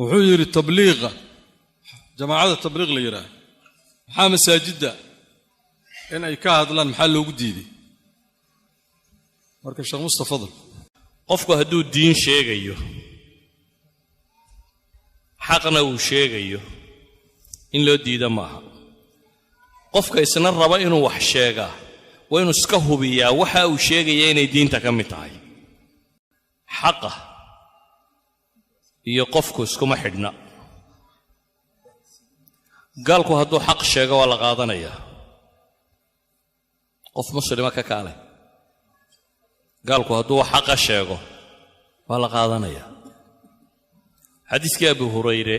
وحير التبليغ جماعة التبليغ اللي يراه محام مساجد إن أي كهذا لان محل وجديدي مركز الشيخ مصطفى فضل qofku hadduu diin sheegayo xaqna uu sheegayo in loo diida maaha qofka isna raba inuu wax sheega waa inuu iska hubiyaa waxa uu sheegaya inay diinta ka mid tahay xaqa iyo qofku iskuma xidhna gaalku hadduu xaq sheego waa la qaadanayaa qof muslima ka kaalay gaalku hadduu xaqa sheego waa la qaadanayaa xadiiskii Abu Hurayre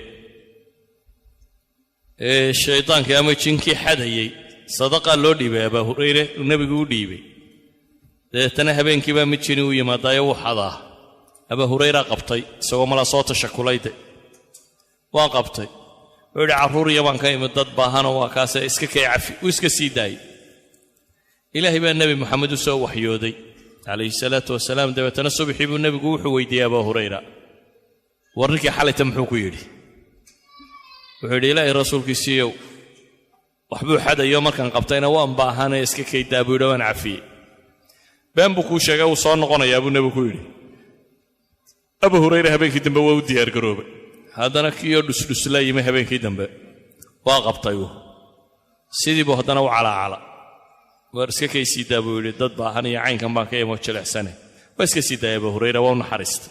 shaytaankii ama jinkii xadayay sadaqa loo dhiibay Abu Hurayre nabigu u dhiibay deetana habeenkii baa mid jini u yimaadayo uu xadaa Abu Hurayre qabtay isagoo mala soo tashakulayde waa qabtay wuxuu caruur yaban ka imid dad baahan oo kaas iska cafi oo iska sii daay ilaahay baa nabi Muhammad soo waxyooday alayhi salatu wasalaam dabeetana subaxii buu nabigu wuxuu weydiiyay Abu Hurayra warninkii xalayta muxuu ku yiri wuxuu yiri ilaahay rasuulkiisiiyo waxbuu xadayo markan qabtayna waan baahanay iska kaydaa buu dhawaan cafi baan buu ku sheegay uu soo noqonayaa buu nabigu ku yiri Abu Hurayra habeenkii dambe waa u diyaar garoobay haddana kiyo dhusdhuslaayay habeenkii dambe waa qabtay sidii buu haddana u calaacala war iska kaysiidaa buu yiri dad baahan iyo caynkan baan ka imo jilicsanay waa iska siidaa Abu Hurayra waa naxariista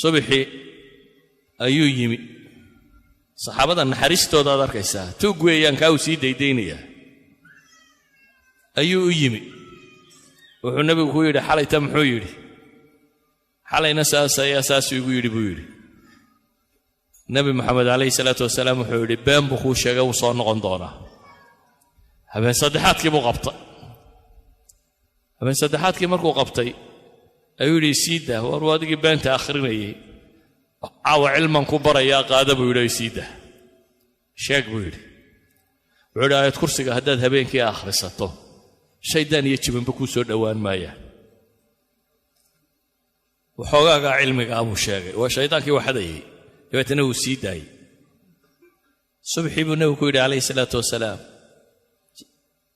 subaxii ayuu yimi saxaabada naxariistooda aad arkaysaa tuug weeyaan ka uu sii daydaynaya ayuu u yimi wuxuu nabigu ku yiri xalayta muxuu yiri xalayna saas igu yiri buu yiri nabi Muhammad alayhi salatu wasalaam wuxuu yiri been buu ku sheegay uu soo noqon doonaa habeen saddexaadkii buu qabtay habeen saddexaadkii markuu qabtay ayuu yiri siida war waadigi beenta akhrinayay caawa cilman ku baraya qaada buu yiri siida sheeg buu yiri wuxuu aayad kursiga haddaad habeenkii akhrisato shaydaan iyo jibanba ku soo dhawaan maaya waxoogaa cilmiga abuu sheegay waa shaydaankii waxadayay dabeetana uu sii daayay subaxii buu nabigu ku yiri alayhi salaatu wasalaam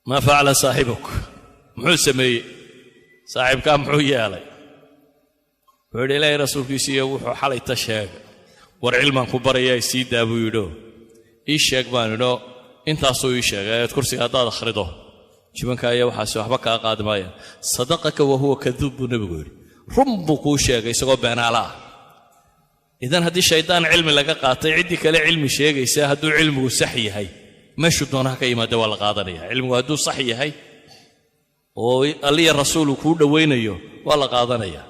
ما فعل صاحبك محو سمي صاحبك محو يالي وعلي إلهي رسولك يسيه وحو حالي تشاق ورعلمان كبريا يسيد أبو يدو إيشاق بانو انت أصو إيشاق آيات كرسي هذا أخرده شبانك آيا وحاسي وحبك أقاد مايا صدقك وهو كذوب نبغير رمبكو شاق يساقو بان على إذن هدي الشيطان علم لك قاطع عدك لعلم شاق يساهدو علمه سحي هاي ما شدونها كيما دوال قادرية علمه هدو صحي هاي واللي الرسول كود وينيو ولا قادرية